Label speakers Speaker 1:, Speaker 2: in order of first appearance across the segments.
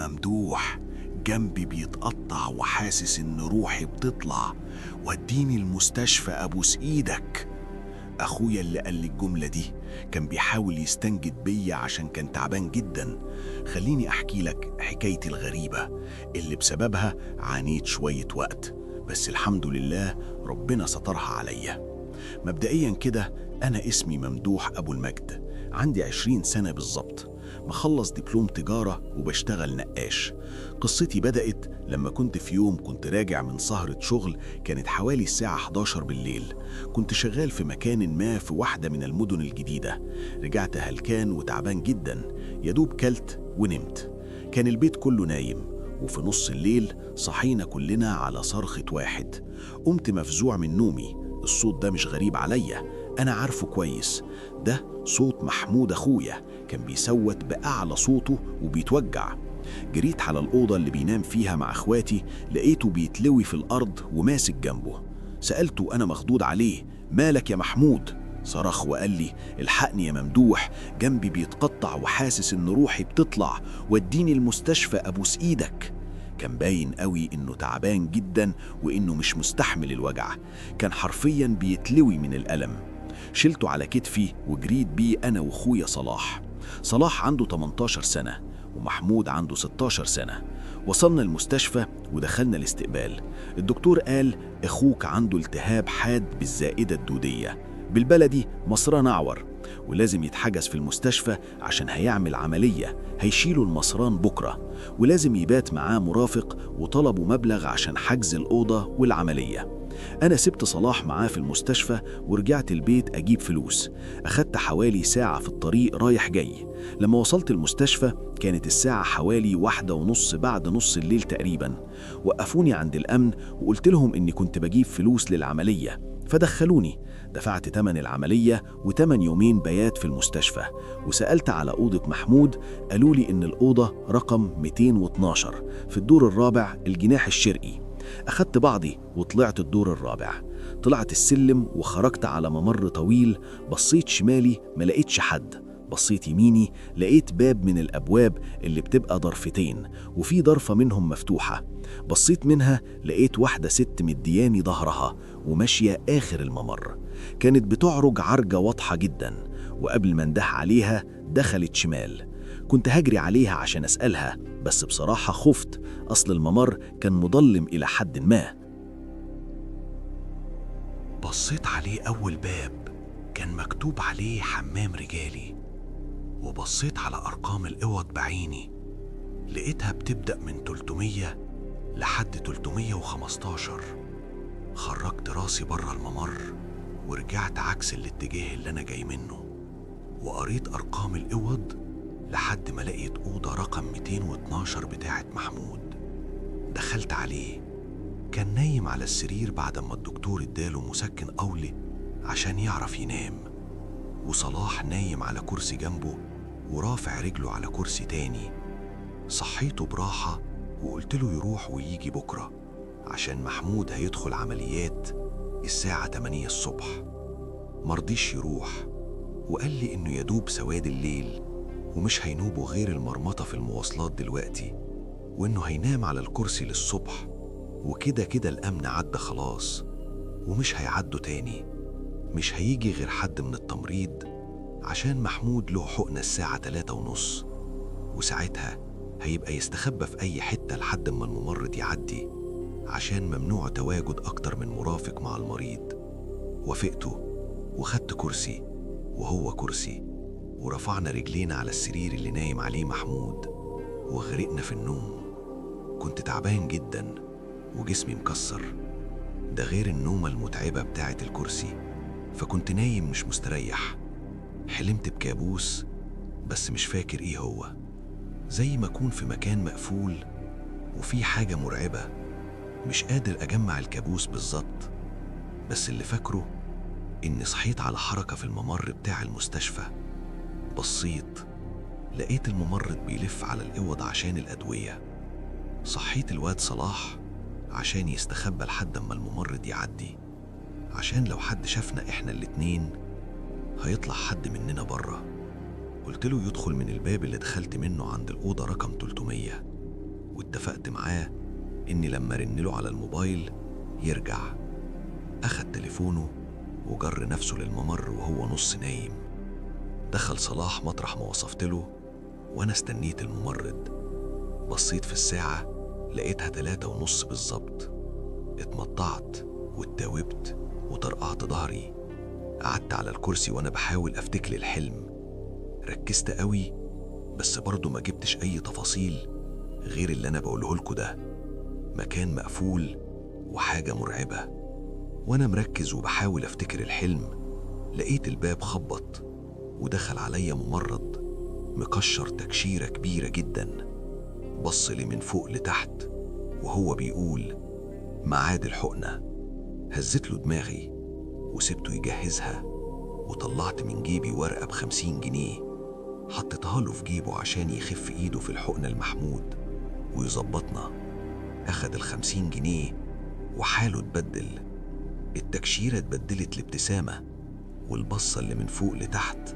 Speaker 1: ممدوح، جنبي بيتقطع وحاسس إن روحي بتطلع، وديني المستشفى أبوس إيدك. أخويا اللي قال لي الجملة دي كان بيحاول يستنجد بيا عشان كان تعبان جدا. خليني أحكي لك حكايتي الغريبة اللي بسببها عانيت شوية وقت، بس الحمد لله ربنا سترها عليا. مبدئيا كده أنا اسمي ممدوح أبو المجد، عندي 20 سنة بالظبط، مخلص دبلوم تجارة وبشتغل نقاش. قصتي بدأت لما كنت في يوم كنت راجع من سهرة شغل، كانت حوالي الساعة 11 بالليل. كنت شغال في مكان ما في واحدة من المدن الجديدة. رجعت هلكان وتعبان جدا، يدوب كلت ونمت. كان البيت كله نايم، وفي نص الليل صحينا كلنا على صرخة واحد. قمت مفزوع من نومي. الصوت ده مش غريب عليا، أنا عارفه كويس. ده صوت محمود أخويا، كان بيصوت بأعلى صوته وبيتوجع. جريت على الأوضة اللي بينام فيها مع أخواتي، لقيته بيتلوي في الأرض وماسك جنبه. سألته أنا مخضوض عليه: مالك يا محمود؟ صرخ وقال لي: الحقني يا ممدوح، جنبي بيتقطع وحاسس إن روحي بتطلع، وديني المستشفى أبوس إيدك. كان باين قوي إنه تعبان جدا وإنه مش مستحمل الوجع، كان حرفيا بيتلوي من الألم. شلته على كتفي وجريت بيه أنا وأخويا صلاح. صلاح عنده 18 سنة ومحمود عنده 16 سنة. وصلنا المستشفى ودخلنا الاستقبال. الدكتور قال: أخوك عنده التهاب حاد بالزائدة الدودية، بالبلدي مصران أعور، ولازم يتحجز في المستشفى عشان هيعمل عملية، هيشيلوا المصران بكرة، ولازم يبات معاه مرافق، وطلبوا مبلغ عشان حجز الأوضة والعملية. أنا سبت صلاح معاه في المستشفى ورجعت البيت أجيب فلوس. أخدت حوالي ساعة في الطريق رايح جاي. لما وصلت المستشفى كانت الساعة حوالي 1:30 بعد نص الليل تقريبا. وقفوني عند الأمن وقلت لهم إني كنت بجيب فلوس للعملية، فدخلوني. دفعت تمن العملية وتمن يومين بيات في المستشفى. وسألت على أوضة محمود، قالوا لي إن الأوضة رقم 212 في الدور الرابع الجناح الشرقي. أخدت بعضي وطلعت الدور الرابع. طلعت السلم وخرجت على ممر طويل. بصيت شمالي ما لقيتش حد، بصيت يميني لقيت باب من الأبواب اللي بتبقى ضرفتين، وفي ضرفة منهم مفتوحة. بصيت منها لقيت واحدة ست مدياني ظهرها وماشية آخر الممر. كانت بتعرج عرجة واضحة جدا، وقبل ما اندح عليها دخلت شمال. كنت هجري عليها عشان أسألها، بس بصراحة خفت، أصل الممر كان مظلم إلى حد ما. بصيت عليه أول باب كان مكتوب عليه حمام رجالي، وبصيت على أرقام الأوض بعيني، لقيتها بتبدأ من 300 لحد 315. خرجت راسي بره الممر ورجعت عكس الاتجاه اللي أنا جاي منه، وقريت أرقام الأوض لحد ما لقيت أوضة رقم 212 بتاعت محمود. دخلت عليه، كان نايم على السرير بعد ما الدكتور اداله مسكن قولي عشان يعرف ينام، وصلاح نايم على كرسي جنبه ورافع رجله على كرسي تاني. صحيته براحة وقلت له يروح ويجي بكرة عشان محمود هيدخل عمليات الساعة 8 الصبح. مرضيش يروح وقال لي إنه يدوب سواد الليل ومش هينوبه غير المرمطة في المواصلات دلوقتي، وإنه هينام على الكرسي للصبح، وكده كده الأمن عدى خلاص ومش هيعدوا تاني. مش هيجي غير حد من التمريض عشان محمود له حقنة الساعة 3:30، وساعتها هيبقى يستخبى في أي حتة لحد ما الممرض يعدي، عشان ممنوع تواجد أكتر من مرافق مع المريض. وافقته وخدت كرسي وهو كرسي، ورفعنا رجلينا على السرير اللي نايم عليه محمود وغرقنا في النوم. كنت تعبان جدا وجسمي مكسر، ده غير النومة المتعبة بتاعة الكرسي، فكنت نايم مش مستريح. حلمت بكابوس بس مش فاكر ايه هو، زي ما أكون في مكان مقفول وفي حاجة مرعبة. مش قادر أجمع الكابوس بالظبط، بس اللي فاكره إني صحيت على حركة في الممر بتاع المستشفى. بصيت لقيت الممرض بيلف على الأوض عشان الأدوية. صحيت الواد صلاح عشان يستخبى لحد ما الممرض يعدي، عشان لو حد شافنا إحنا الاتنين هيطلع حد مننا بره. قلت له يدخل من الباب اللي دخلت منه عند الأوضة رقم 300.
Speaker 2: واتفقت معاه إني لما رنله على الموبايل يرجع. أخد تليفونه وجر نفسه للممر وهو نص نايم. دخل صلاح مطرح ما وصفت له، وأنا استنيت الممرض. بصيت في الساعة لقيتها 3:30 بالظبط. اتمطعت واتاوبت وطرقعت ظهري. قعدت على الكرسي وأنا بحاول أفتكر الحلم. ركزت قوي بس برضه ما جبتش أي تفاصيل غير اللي أنا بقوله لكم ده. مكان مقفول وحاجة مرعبة. وأنا مركز وبحاول أفتكر الحلم لقيت الباب خبط ودخل عليا ممرض مكشر تكشيرة كبيرة جدا. بص لي من فوق لتحت وهو بيقول ميعاد الحقنة. هزت له دماغي وسبته يجهزها، وطلعت من جيبي ورقة ب50 جنيه حطيتها له في جيبه عشان يخف ايده في الحقنة المحمود ويظبطنا. أخد ال50 جنيه وحاله اتبدل. التكشيرة اتبدلت لابتسامة، والبصة اللي من فوق لتحت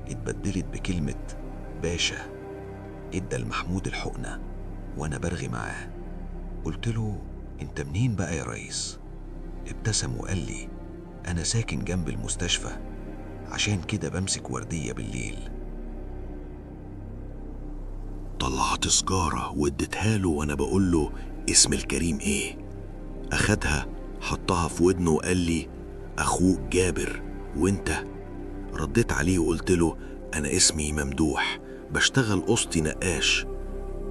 Speaker 2: اتبدلت بكلمة باشا. ادى المحمود الحقنة وانا برغي معاه. قلت له انت منين بقى يا ريس؟ ابتسم وقال لي انا ساكن جنب المستشفى، عشان كده بمسك وردية بالليل.
Speaker 1: طلعت سجارة واديتها له وانا بقول له اسم الكريم ايه؟ اخدها حطها في ودنه وقال لي اخوك جابر، وانت؟ رديت عليه وقلت له انا اسمي ممدوح، بشتغل قسطي نقاش.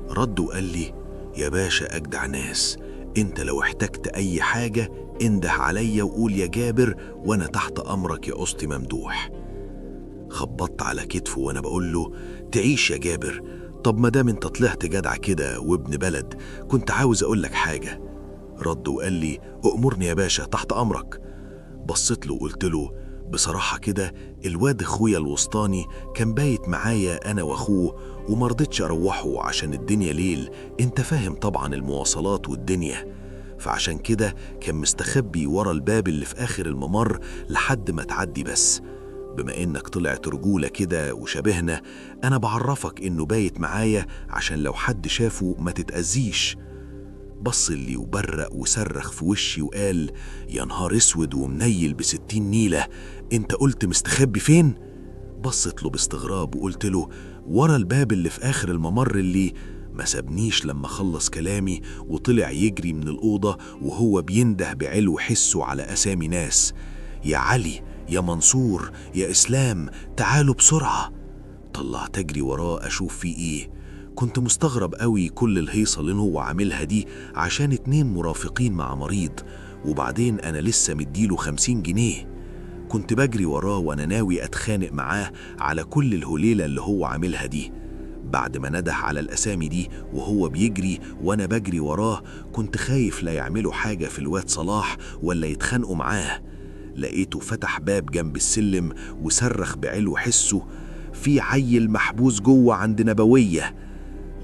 Speaker 1: رد وقال لي يا باشا اجدع ناس، انت لو احتجت اي حاجة انده عليا وقول يا جابر وانا تحت امرك يا قسطي ممدوح. خبطت على كتفه وانا بقول له تعيش يا جابر. طب ما دام انت طلعت جدع كده وابن بلد كنت عاوز اقول لك حاجة. رد وقال لي أؤمرني يا باشا تحت امرك. بصيت له وقلت له بصراحة كده الواد اخويا الوسطاني كان بايت معايا انا واخوه ومرضتش اروحه عشان الدنيا ليل، انت فاهم طبعا المواصلات والدنيا، فعشان كده كان مستخبي ورا الباب اللي في اخر الممر لحد ما تعدي. بس بما انك طلعت رجولة كده وشبهنا انا بعرفك انه بايت معايا عشان لو حد شافه ما تتأذيش. بص لي وبرق وصرخ في وشي وقال يا نهار اسود ومنيل ب60 نيلة، انت قلت مستخبي فين؟ بصت له باستغراب وقلت له ورا الباب اللي في اخر الممر اللي ما سابنيش لما خلص كلامي وطلع يجري من الأوضة وهو بينده بعلو حسه على أسامي ناس. يا علي، يا منصور، يا إسلام، تعالوا بسرعة. طلعت أجري وراه أشوف فيه إيه. كنت مستغرب قوي كل الهيصة اللي هو عاملها دي عشان 2 مرافقين مع مريض، وبعدين أنا لسه مديله 50 جنيه. كنت بجري وراه وأنا ناوي أتخانق معاه على كل الهليلة اللي هو عاملها دي. بعد ما نده على الأسامي دي وهو بيجري وأنا بجري وراه كنت خايف لا يعملوا حاجة في الواد صلاح ولا يتخانقوا معاه. لقيته فتح باب جنب السلم وصرخ بعلو حسه في عيل محبوس جوه عند نبوية.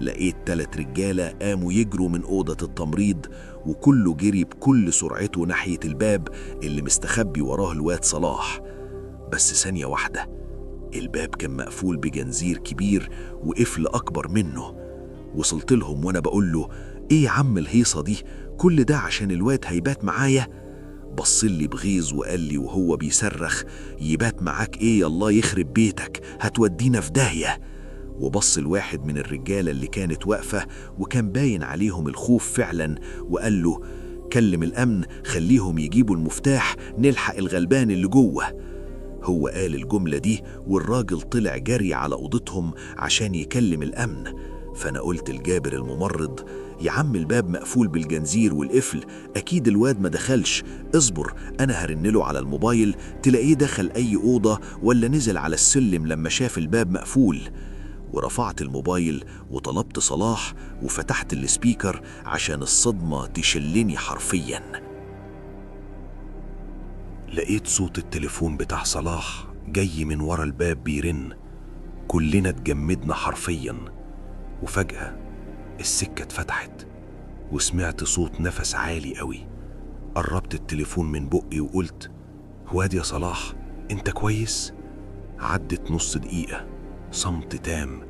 Speaker 1: لقيت 3 رجالة قاموا يجروا من أوضة التمريض وكله جري بكل سرعته ناحية الباب اللي مستخبي وراه الواد صلاح. بس ثانية واحدة الباب كان مقفول بجنزير كبير وقفل أكبر منه. وصلت لهم وأنا بقول له إيه يا عم الهيصة دي؟ كل ده عشان الواد هيبات معايا؟ بصلي بغيظ وقال لي وهو بيصرخ يبات معاك إيه؟ الله يخرب بيتك، هتودينا في داهية. وبص الواحد من الرجالة اللي كانت واقفة وكان باين عليهم الخوف فعلا وقال له كلم الأمن خليهم يجيبوا المفتاح نلحق الغلبان اللي جوه. هو قال الجملة دي والراجل طلع جري على أوضتهم عشان يكلم الأمن. فأنا قلت لجابر الممرض يا عم الباب مقفول بالجنزير والقفل، أكيد الواد ما دخلش، اصبر أنا هرنله على الموبايل تلاقيه دخل أي أوضة ولا نزل على السلم لما شاف الباب مقفول. ورفعت الموبايل وطلبت صلاح وفتحت السبيكر عشان الصدمة تشلني حرفيا. لقيت صوت التليفون بتاع صلاح جاي من ورا الباب بيرن. كلنا اتجمدنا حرفيا، وفجأة السكة اتفتحت وسمعت صوت نفس عالي قوي. قربت التليفون من بقي وقلت واد يا صلاح انت كويس؟ عدت نص دقيقة صمت تام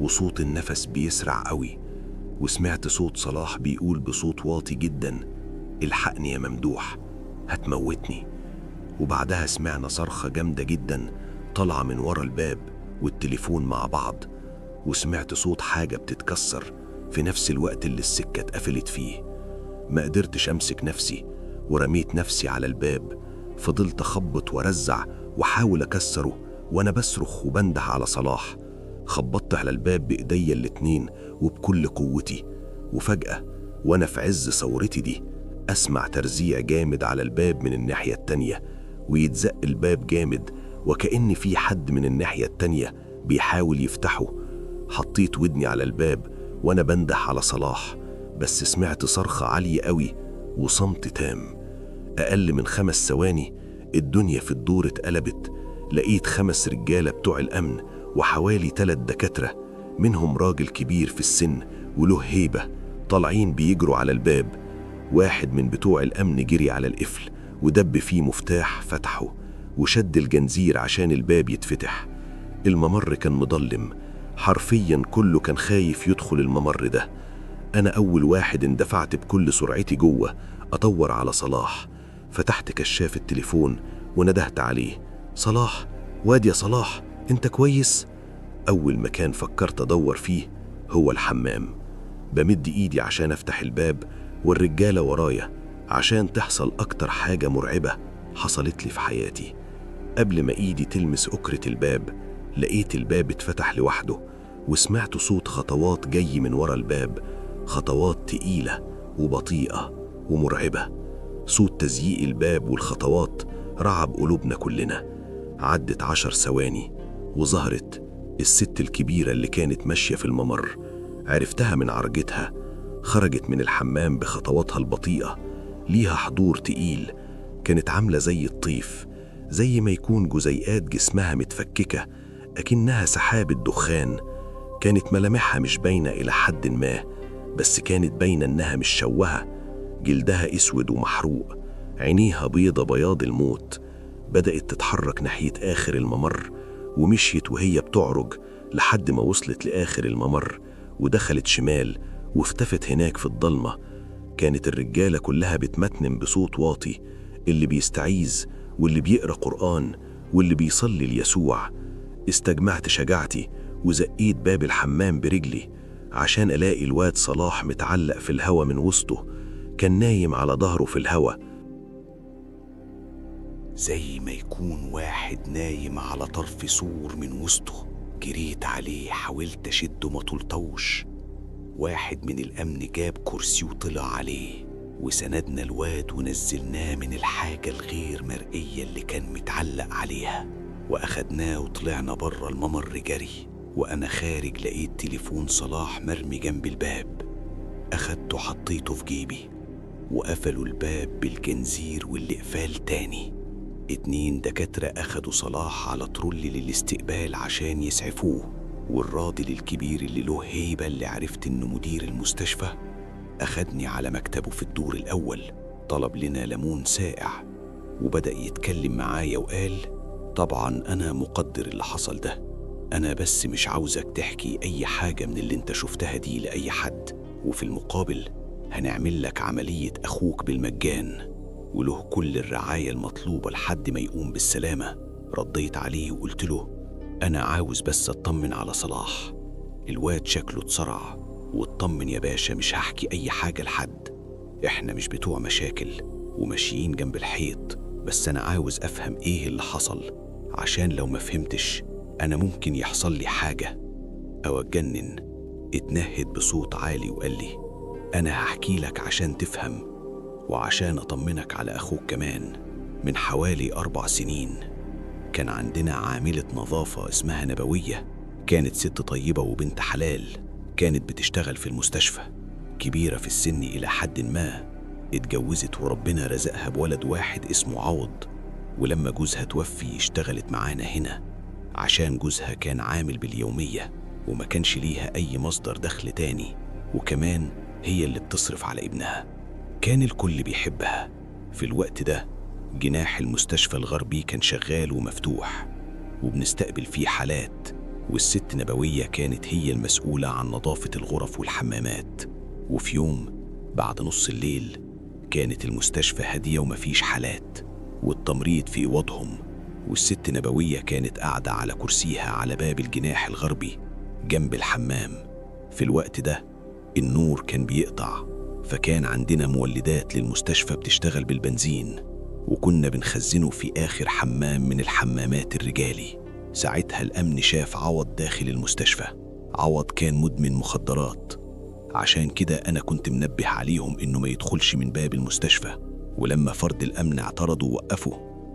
Speaker 1: وصوت النفس بيسرع قوي.
Speaker 2: وسمعت صوت صلاح بيقول بصوت واطي جدا: الحقني يا ممدوح، هتموتني. وبعدها سمعنا صرخة جامدة جدا طالعة من ورا الباب والتليفون مع بعض، وسمعت صوت حاجة بتتكسر في نفس الوقت اللي السكة اتقفلت فيه. ما قدرتش أمسك نفسي ورميت نفسي على الباب، فضلت أخبط وأرزع وحاول أكسره وأنا بصرخ وبنده على صلاح. خبطت على الباب بإيديا الاتنين وبكل قوتي، وفجأة وأنا في عز ثورتي دي أسمع ترزيع جامد على الباب من الناحية التانية، ويتزق الباب جامد وكأن في حد من الناحية التانية بيحاول يفتحه. حطيت ودني على الباب وأنا بنده على صلاح، بس سمعت صرخة عالية قوي وصمت تام. أقل من 5 ثواني الدنيا في الدور اتقلبت. لقيت 5 رجالة بتوع الأمن وحوالي 3 دكاترة، منهم راجل كبير في السن وله هيبة، طالعين بيجروا على الباب. واحد من بتوع الأمن جري على القفل ودب فيه مفتاح فتحه وشد الجنزير عشان الباب يتفتح. الممر كان مظلم حرفيا، كله كان خايف يدخل الممر ده. أنا أول واحد اندفعت بكل سرعتي جوه أدور على صلاح. فتحت كشاف التليفون وندهت عليه: صلاح، واد يا صلاح، انت كويس؟ أول مكان فكرت أدور فيه هو الحمام. بمد إيدي عشان أفتح الباب والرجالة ورايا، عشان تحصل أكتر حاجة مرعبة حصلت لي في حياتي. قبل ما إيدي تلمس أكرة الباب لقيت الباب اتفتح لوحده، وسمعت صوت خطوات جاي من ورا الباب، خطوات تقيلة وبطيئة ومرعبة. صوت تزييق الباب والخطوات رعب قلوبنا كلنا. عدت 10 ثواني وظهرت الست الكبيرة اللي كانت ماشية في الممر. عرفتها من عرجتها. خرجت من الحمام بخطواتها البطيئة، ليها حضور تقيل، كانت عاملة زي الطيف، زي ما يكون جزيئات جسمها متفككة أكنها سحابة دخان. كانت ملامحها مش باينة إلى حد ما، بس كانت باينة إنها مش شوهة. جلدها أسود ومحروق، عينيها بيضة بياض الموت. بدأت تتحرك ناحية آخر الممر، ومشيت وهي بتعرج لحد ما وصلت لآخر الممر ودخلت شمال واختفت هناك في الضلمة. كانت الرجالة كلها بتمتنم بصوت واطي، اللي بيستعيذ واللي بيقرأ قرآن واللي بيصلي ليسوع. استجمعت شجاعتي وزقيت باب الحمام برجلي عشان ألاقي الواد صلاح متعلق في الهوا من وسطه. كان نايم على ظهره في الهوا،
Speaker 1: زي ما يكون واحد نايم على طرف سور من وسطه. جريت عليه، حاولت أشده ما طلتوش. واحد من الأمن جاب كرسي وطلع عليه، وسندنا الواد ونزلناه من الحاجة الغير مرئية اللي كان متعلق عليها، وأخدناه وطلعنا بره الممر جري. وأنا خارج لقيت تليفون صلاح مرمي جنب الباب. أخدته حطيته في جيبي، وقفلوا الباب بالجنزير والإقفال تاني. 2 دكاترة أخدوا صلاح على طول للاستقبال عشان يسعفوه، والراجل الكبير اللي له هيبة اللي عرفت إنه مدير المستشفى أخدني على مكتبه في الدور الأول. طلب لنا ليمون ساقع وبدأ يتكلم معايا وقال: طبعا أنا مقدر اللي حصل ده، أنا بس مش عاوزك تحكي أي حاجة من اللي انت شفتها دي لأي حد، وفي المقابل هنعمل لك عملية أخوك بالمجان وله كل الرعاية المطلوبة لحد ما يقوم بالسلامة. رديت عليه وقلت له: أنا عاوز بس أطمن على صلاح، الواد شكله اتصرع. واطمن يا باشا، مش هحكي أي حاجة لحد، إحنا مش بتوع مشاكل وماشيين جنب الحيط، بس أنا عاوز أفهم إيه اللي حصل، عشان لو ما فهمتش أنا ممكن يحصل لي حاجة أو أتجنن. اتنهد بصوت عالي وقال لي: أنا هحكي لك عشان تفهم وعشان أطمنك على أخوك كمان. من حوالي 4 سنين كان عندنا عاملة نظافة اسمها نبوية، كانت ست طيبة وبنت حلال، كانت بتشتغل في المستشفى، كبيرة في السن إلى حد ما، اتجوزت وربنا رزقها بولد واحد اسمه عوض. ولما جوزها توفي اشتغلت معانا هنا عشان جوزها كان عامل باليومية وما كانش ليها أي مصدر دخل تاني، وكمان هي اللي بتصرف على ابنها. كان الكل بيحبها. في الوقت ده جناح المستشفى الغربي كان شغال ومفتوح وبنستقبل فيه حالات،
Speaker 3: والست نبوية كانت هي المسؤولة عن نظافة الغرف والحمامات. وفي يوم بعد نص الليل كانت المستشفى هادية ومفيش حالات، والتمريض في أوضهم، والست نبوية كانت قاعدة على كرسيها على باب الجناح الغربي جنب الحمام. في الوقت ده النور كان بيقطع، فكان عندنا مولدات للمستشفى بتشتغل بالبنزين، وكنا بنخزنه في آخر حمام من الحمامات الرجالي. ساعتها الأمن شاف عوض داخل المستشفى. عوض كان مدمن مخدرات، عشان كده أنا كنت منبه عليهم إنه ما يدخلش من باب المستشفى. ولما فرد الأمن اعترضوا ووقفوا،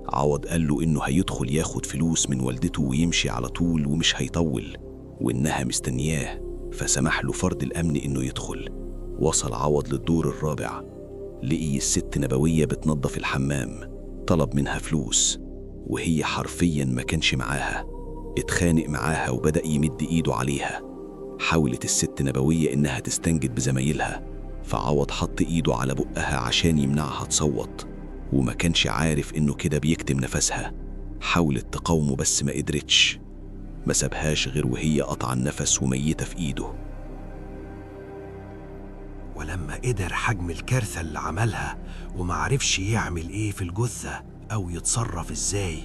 Speaker 3: عوض قال له إنه هيدخل ياخد فلوس من والدته ويمشي على طول ومش هيطول، وإنها مستنياه، فسمح له فرد الأمن إنه يدخل. وصل عوض للدور الرابع، لقي الست نبوية بتنظف الحمام. طلب منها فلوس وهي حرفيا ما كانش معاها. اتخانق معاها وبدأ يمد إيده عليها. حاولت الست نبوية إنها تستنجد بزمايلها، فعوض حط إيده على بقها عشان يمنعها تصوت، وما كانش عارف إنه كده بيكتم نفسها. حاولت تقاومه بس ما قدرتش، ما سابهاش غير وهي قطع النفس وميتة في إيده.
Speaker 4: ولما قدر حجم الكارثة اللي عملها ومعرفش يعمل ايه في الجثة او يتصرف ازاي،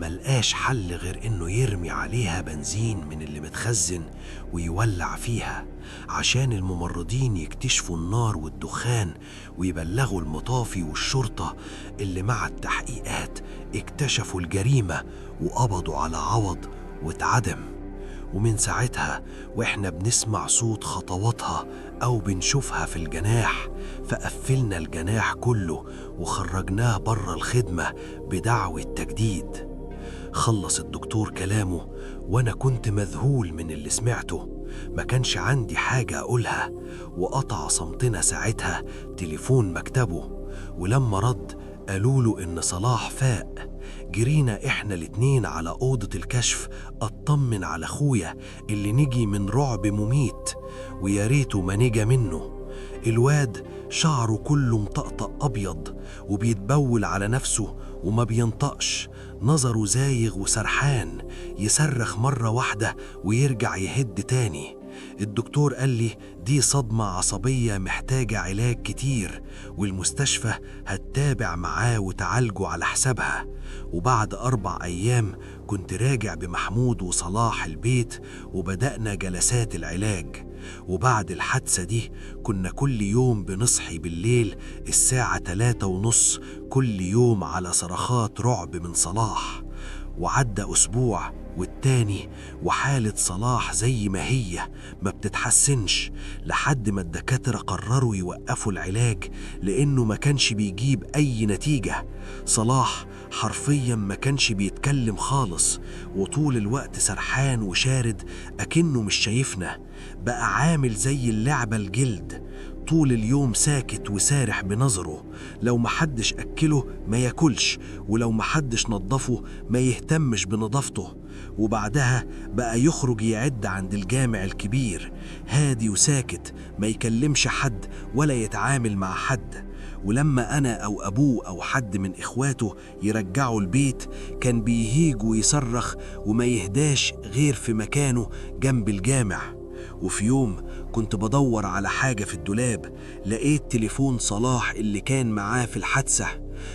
Speaker 4: ملقاش حل غير انه يرمي عليها بنزين من اللي متخزن ويولع فيها عشان الممرضين يكتشفوا النار والدخان ويبلغوا المطافي والشرطة، اللي مع التحقيقات اكتشفوا الجريمة وقبضوا على عوض واتعدم. ومن ساعتها واحنا بنسمع صوت خطواتها او بنشوفها في الجناح، فقفلنا الجناح كله وخرجناه بره الخدمة بدعوى تجديد. خلص الدكتور كلامه وانا كنت مذهول من اللي سمعته، ما كانش عندي حاجة اقولها، وقطع صمتنا ساعتها تليفون مكتبه. ولما رد قالوله ان صلاح فاق. جرينا احنا الاتنين على اوضة الكشف اطمن على اخويا اللي نجي من رعب مميت، ويا ريته ما نجا منه. الواد شعره كله مطقطق ابيض وبيتبول على نفسه وما بينطقش، نظره زايغ وسرحان، يصرخ مرة واحدة ويرجع يهد تاني. الدكتور قال لي دي صدمة عصبية محتاجة علاج كتير، والمستشفى هتتابع معاه وتعالجه على حسابها. وبعد 4 أيام كنت راجع بمحمود وصلاح البيت وبدأنا جلسات العلاج. وبعد الحادثة دي كنا كل يوم بنصحي بالليل الساعة 3:30 كل يوم على صرخات رعب من صلاح. وعدى أسبوع والتاني وحالة صلاح زي ما هي ما بتتحسنش، لحد ما الدكاترة قرروا يوقفوا العلاج لأنه ما كانش بيجيب أي نتيجة. صلاح حرفيا ما كانش بيتكلم خالص، وطول الوقت سرحان وشارد أكنه مش شايفنا، بقى عامل زي اللعبة الجلد. طول اليوم ساكت وسارح بنظره، لو محدش أكله ما ياكلش، ولو محدش نظفه ما يهتمش بنظافته. وبعدها بقى يخرج يعد عند الجامع الكبير، هادي وساكت، ما يكلمش حد ولا يتعامل مع حد. ولما أنا أو أبوه أو حد من إخواته يرجعوا البيت كان بيهيج ويصرخ وما يهداش غير في مكانه جنب الجامع. وفي يوم كنت بدور على حاجة في الدولاب، لقيت تليفون صلاح اللي كان معاه في الحادثة.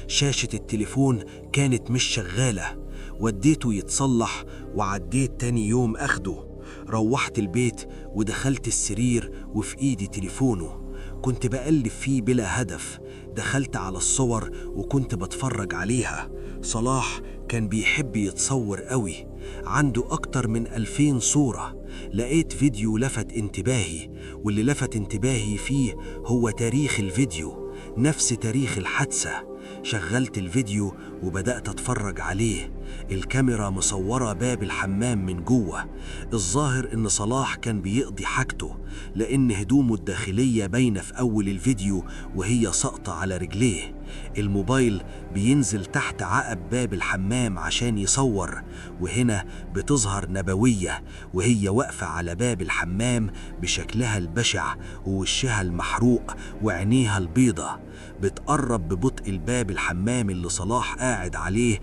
Speaker 4: شاشة التليفون كانت مش شغالة، وديته يتصلح وعديت تاني يوم أخده. روحت البيت ودخلت السرير وفي إيدي تليفونه، كنت بقلب فيه بلا هدف. دخلت على الصور وكنت بتفرج عليها. صلاح كان بيحب يتصور قوي، عنده أكتر من 2000 صورة. لقيت فيديو لفت انتباهي، واللي لفت انتباهي فيه هو تاريخ الفيديو نفس تاريخ الحادثة. شغلت الفيديو وبدأت أتفرج عليه. الكاميرا مصورة باب الحمام من جوه. الظاهر إن صلاح كان بيقضي حاجته، لأن هدومه الداخلية باينة في أول الفيديو وهي ساقطة على رجليه. الموبايل بينزل تحت عقب باب الحمام عشان يصور، وهنا بتظهر نبوية وهي واقفة على باب الحمام بشكلها البشع ووشها المحروق وعينيها البيضة، بتقرب ببطء الباب الحمام اللي صلاح قاعد عليه.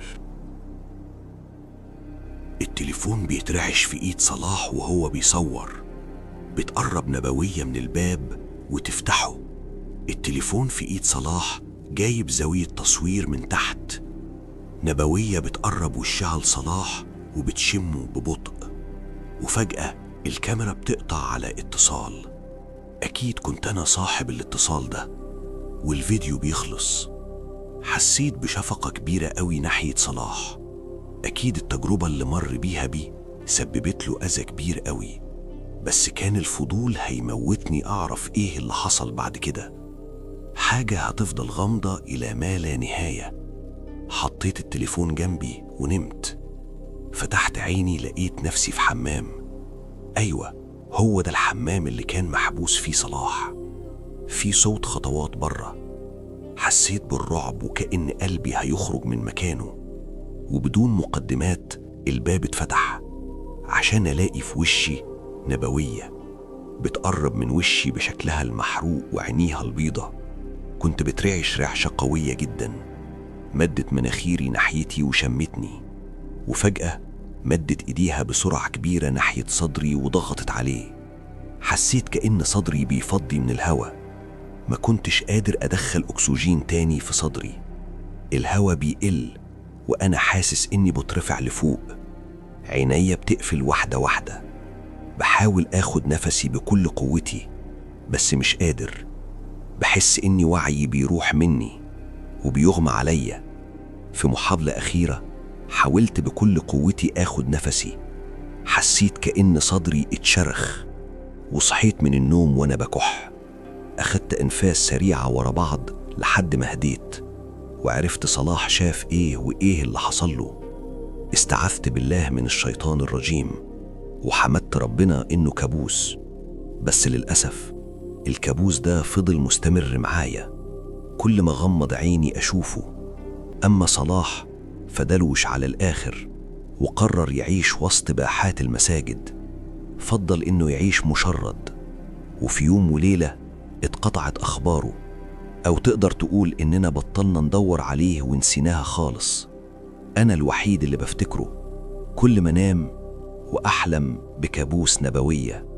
Speaker 2: التليفون بيترعش في ايد صلاح وهو بيصور. بتقرب نبوية من الباب وتفتحه. التليفون في ايد صلاح جايب زاوية تصوير من تحت. نبوية بتقرب وشها لصلاح وبتشمه ببطء، وفجأة الكاميرا بتقطع على اتصال. أكيد كنت أنا صاحب الاتصال ده، والفيديو بيخلص. حسيت بشفقة كبيرة قوي ناحية صلاح. أكيد التجربة اللي مر بيها سببت له أذى كبير قوي، بس كان الفضول هيموتني أعرف إيه اللي حصل بعد كده. حاجة هتفضل غامضة إلى ما لا نهاية. حطيت التليفون جنبي ونمت. فتحت عيني لقيت نفسي في حمام. أيوة، هو ده الحمام اللي كان محبوس فيه صلاح. في صوت خطوات بره. حسيت بالرعب وكأن قلبي هيخرج من مكانه. وبدون مقدمات الباب اتفتح عشان ألاقي في وشي نبوية بتقرب من وشي بشكلها المحروق وعينيها البيضة. كنت بترعش رعشة قوية جدا. مدت مناخيري ناحيتي وشمتني، وفجأة مدت إيديها بسرعة كبيرة ناحية صدري وضغطت عليه. حسيت كأن صدري بيفضي من الهوا. ما كنتش قادر أدخل أكسجين تاني في صدري. الهوا بيقل وأنا حاسس إني بترفع لفوق. عينيا بتقفل واحدة واحدة. بحاول آخد نفسي بكل قوتي بس مش قادر. بحس إني وعيي بيروح مني وبيغمى عليا. في محاولة أخيرة حاولت بكل قوتي آخد نفسي. حسيت كأن صدري اتشرخ وصحيت من النوم وأنا بكح. أخدت أنفاس سريعة ورا بعض لحد ما هديت وعرفت صلاح شاف إيه وإيه اللي حصل له. استعذت بالله من الشيطان الرجيم وحمدت ربنا إنه كابوس. بس للأسف الكابوس ده فضل مستمر معايا. كل ما غمض عيني أشوفه. أما صلاح فدلوش على الآخر وقرر يعيش وسط باحات المساجد. فضل إنه يعيش مشرد. وفي يوم وليلة اتقطعت أخباره، أو تقدر تقول إننا بطلنا ندور عليه ونسيناها خالص. أنا الوحيد اللي بفتكره كل ما نام وأحلم بكابوس نبوية.